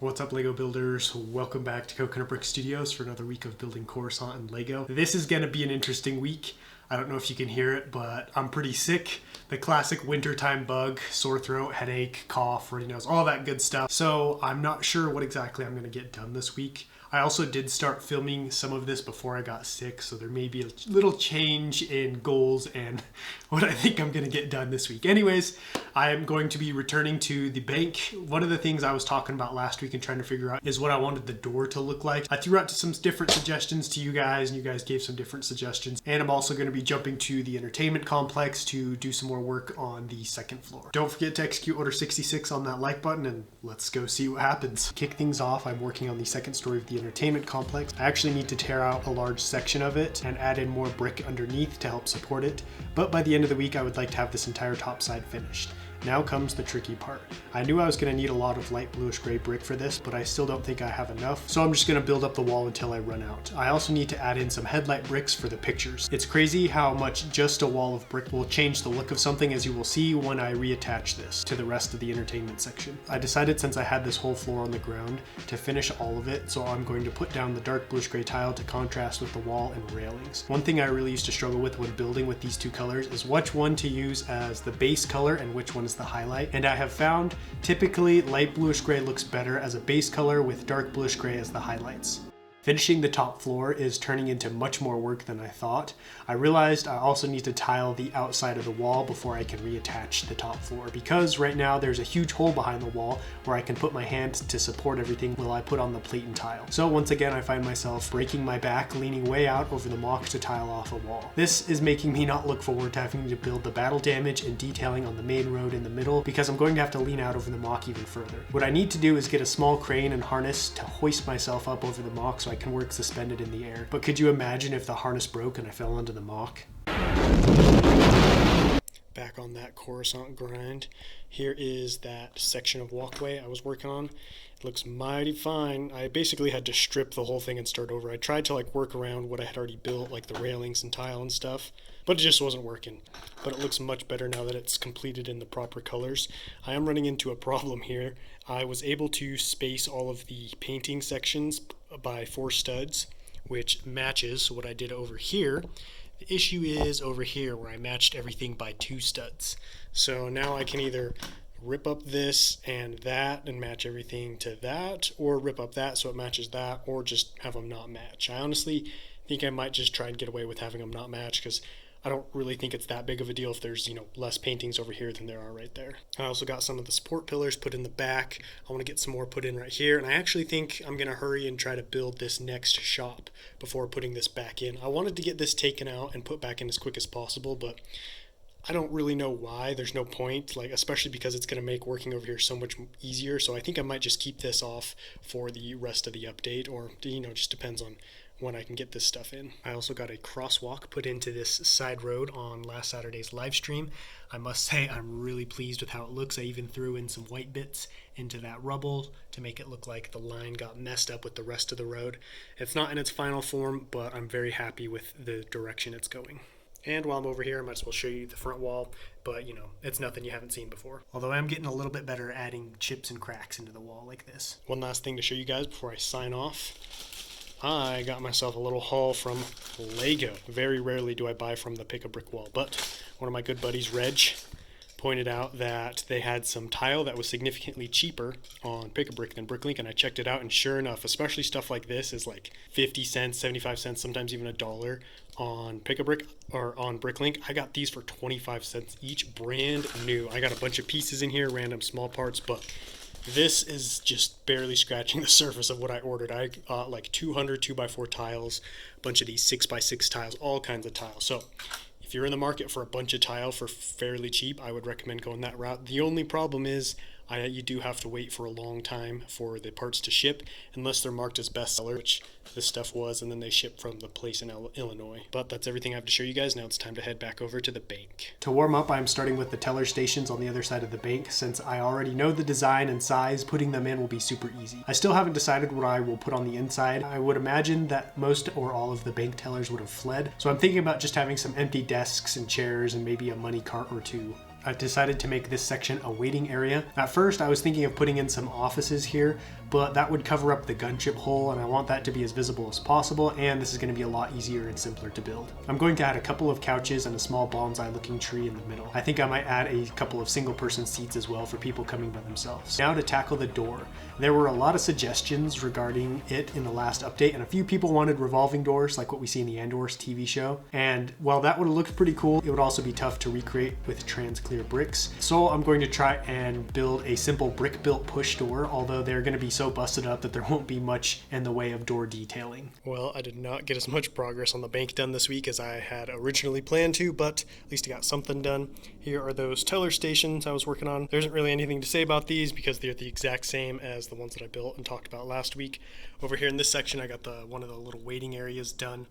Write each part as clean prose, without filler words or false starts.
What's up, Lego builders? Welcome back to Coconut Brick Studios for another week of building Coruscant in Lego. This is going to be an interesting week. I don't know if you can hear it, but I'm pretty sick. The classic wintertime bug, sore throat, headache, cough, runny nose, all that good stuff. So I'm not sure what exactly I'm going to get done this week. I also did start filming some of this before I got sick, so there may be a little change in goals and what I think I'm going to get done this week. Anyways, I am going to be returning to the bank. One of the things I was talking about last week and trying to figure out is what I wanted the door to look like. I threw out some different suggestions to you guys, and you guys gave some different suggestions. And I'm also going to be jumping to the entertainment complex to do some more work on the second floor. Don't forget to execute Order 66 on that like button, and let's go see what happens. To kick things off, I'm working on the second story of the entertainment complex. I actually need to tear out a large section of it and add in more brick underneath to help support it. But by the end of the week, I would like to have this entire top side finished. Now comes the tricky part. I knew I was going to need a lot of light bluish gray brick for this, but I still don't think I have enough, so I'm just going to build up the wall until I run out. I also need to add in some headlight bricks for the pictures. It's crazy how much just a wall of brick will change the look of something, as you will see when I reattach this to the rest of the entertainment section. I decided, since I had this whole floor on the ground, to finish all of it, so I'm going to put down the dark bluish gray tile to contrast with the wall and railings. One thing I really used to struggle with when building with these two colors is which one to use as the base color and which one is the highlight, and I have found typically light bluish gray looks better as a base color with dark bluish gray as the highlights. Finishing the top floor is turning into much more work than I thought. I realized I also need to tile the outside of the wall before I can reattach the top floor, because right now there's a huge hole behind the wall where I can put my hand to support everything while I put on the plate and tile. So once again, I find myself breaking my back, leaning way out over the mock to tile off a wall. This is making me not look forward to having to build the battle damage and detailing on the main road in the middle, because I'm going to have to lean out over the mock even further. What I need to do is get a small crane and harness to hoist myself up over the mock so I can work suspended in the air. But could you imagine if the harness broke and I fell onto the mock? Back on that Coruscant grind. Here is that section of walkway I was working on. It looks mighty fine. I basically had to strip the whole thing and start over. I tried to work around what I had already built, like the railings and tile and stuff, but it just wasn't working. But it looks much better now that it's completed in the proper colors. I am running into a problem here. I was able to space all of the painting sections by 4 studs, which matches what I did over here. The issue is over here where I matched everything by 2 studs. So now I can either rip up this and that and match everything to that, or rip up that so it matches that, or just have them not match. I honestly think I might just try and get away with having them not match, because I don't really think it's that big of a deal if there's, less paintings over here than there are right there. I also got some of the support pillars put in the back. I want to get some more put in right here, and I actually think I'm going to hurry and try to build this next shop before putting this back in. I wanted to get this taken out and put back in as quick as possible, but I don't really know why. There's no point, especially because it's going to make working over here so much easier. So I think I might just keep this off for the rest of the update, or, just depends on when I can get this stuff in. I also got a crosswalk put into this side road on last Saturday's live stream. I must say I'm really pleased with how it looks. I even threw in some white bits into that rubble to make it look like the line got messed up with the rest of the road. It's not in its final form, but I'm very happy with the direction it's going. And while I'm over here, I might as well show you the front wall, but it's nothing you haven't seen before. Although I'm getting a little bit better at adding chips and cracks into the wall like this. One last thing to show you guys before I sign off. I got myself a little haul from Lego. Very rarely do I buy from the Pick a Brick wall, but one of my good buddies, Reg, pointed out that they had some tile that was significantly cheaper on Pick a Brick than Bricklink, and I checked it out, and sure enough, especially stuff like this is like 50 cents, 75 cents, sometimes even $1 on Pick a Brick or on Bricklink. I got these for 25 cents each, brand new. I got a bunch of pieces in here, random small parts, but this is just barely scratching the surface of what I ordered. I got like 200 2x4 tiles, a bunch of these 6x6 tiles, all kinds of tiles. So if you're in the market for a bunch of tile for fairly cheap, I would recommend going that route. The only problem is you do have to wait for a long time for the parts to ship, unless they're marked as bestseller, which this stuff was, and then they ship from the place in Illinois. But that's everything I have to show you guys. Now it's time to head back over to the bank. To warm up, I'm starting with the teller stations on the other side of the bank. Since I already know the design and size, putting them in will be super easy. I still haven't decided what I will put on the inside. I would imagine that most or all of the bank tellers would have fled, so I'm thinking about just having some empty desks and chairs and maybe a money cart or 2. I decided to make this section a waiting area. At first, I was thinking of putting in some offices here, but that would cover up the gunship hole, and I want that to be as visible as possible, and this is going to be a lot easier and simpler to build. I'm going to add a couple of couches and a small bonsai looking tree in the middle. I think I might add a couple of single person seats as well for people coming by themselves. Now to tackle the door. There were a lot of suggestions regarding it in the last update, and a few people wanted revolving doors like what we see in the Andor's TV show. And while that would have looked pretty cool, it would also be tough to recreate with trans clear bricks. So I'm going to try and build a simple brick built push door, although they're going to be so busted up that there won't be much in the way of door detailing. Well, I did not get as much progress on the bank done this week as I had originally planned to, but at least I got something done. Here are those teller stations I was working on. There isn't really anything to say about these because they're the exact same as the ones that I built and talked about last week. Over here in this section, I got one of the little waiting areas done.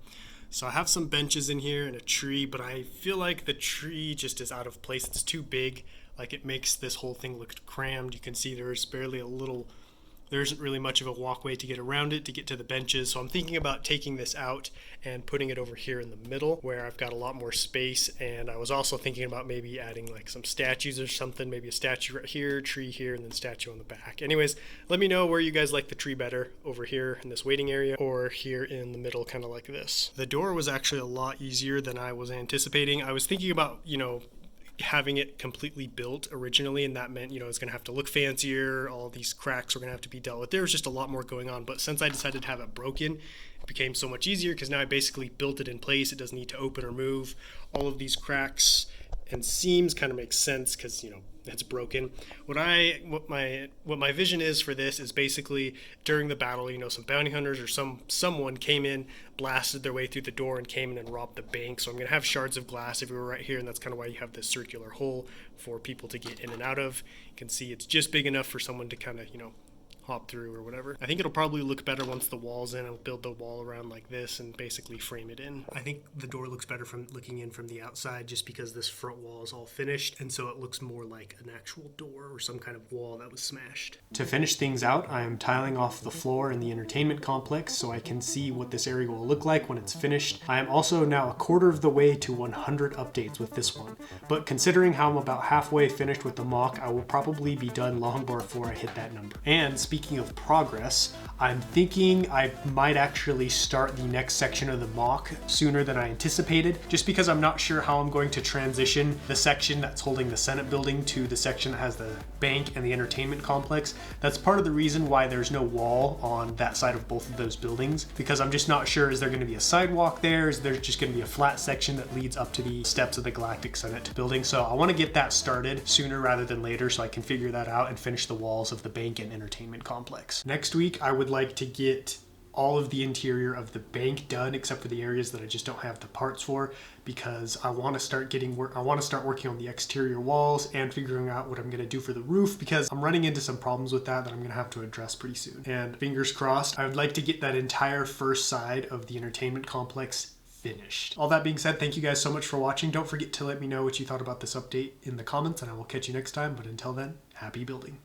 So I have some benches in here and a tree, but I feel like the tree just is out of place. It's too big. Like, it makes this whole thing look crammed. You can see there isn't really much of a walkway to get around it to get to the benches. So I'm thinking about taking this out and putting it over here in the middle where I've got a lot more space. And I was also thinking about maybe adding like some statues or something, maybe a statue right here, tree here, and then statue on the back. Anyways, let me know where you guys like the tree better, over here in this waiting area or here in the middle, kind of like this. The door was actually a lot easier than I was anticipating. I was thinking about, having it completely built originally, and that meant, it's going to have to look fancier, all these cracks are going to have to be dealt with. There was just a lot more going on, but since I decided to have it broken, it became so much easier because now I basically built it in place. It doesn't need to open or move. All of these cracks and seams kind of make sense because, it's broken. What my vision is for this is basically during the battle, some bounty hunters or someone came in, blasted their way through the door and came in and robbed the bank. So I'm going to have shards of glass everywhere right here, and that's kind of why you have this circular hole for people to get in and out of. You can see it's just big enough for someone to kind of, hop through or whatever. I think it'll probably look better once the wall's in. I'll build the wall around like this and basically frame it in. I think the door looks better from looking in from the outside just because this front wall is all finished, and so it looks more like an actual door or some kind of wall that was smashed. To finish things out, I am tiling off the floor in the entertainment complex so I can see what this area will look like when it's finished. I am also now a quarter of the way to 100 updates with this one, but considering how I'm about halfway finished with the mock, I will probably be done long before I hit that number. And speaking of progress, I'm thinking I might actually start the next section of the mock sooner than I anticipated, just because I'm not sure how I'm going to transition the section that's holding the Senate building to the section that has the bank and the entertainment complex. That's part of the reason why there's no wall on that side of both of those buildings, because I'm just not sure, is there going to be a sidewalk there? Is there just going to be a flat section that leads up to the steps of the Galactic Senate building? So I want to get that started sooner rather than later so I can figure that out and finish the walls of the bank and entertainment complex. Next week, I would like to get all of the interior of the bank done except for the areas that I just don't have the parts for, because I want to start working on the exterior walls and figuring out what I'm going to do for the roof, because I'm running into some problems with that I'm going to have to address pretty soon. And fingers crossed, I would like to get that entire first side of the entertainment complex finished. All that being said, thank you guys so much for watching. Don't forget to let me know what you thought about this update in the comments, and I will catch you next time. But until then, happy building.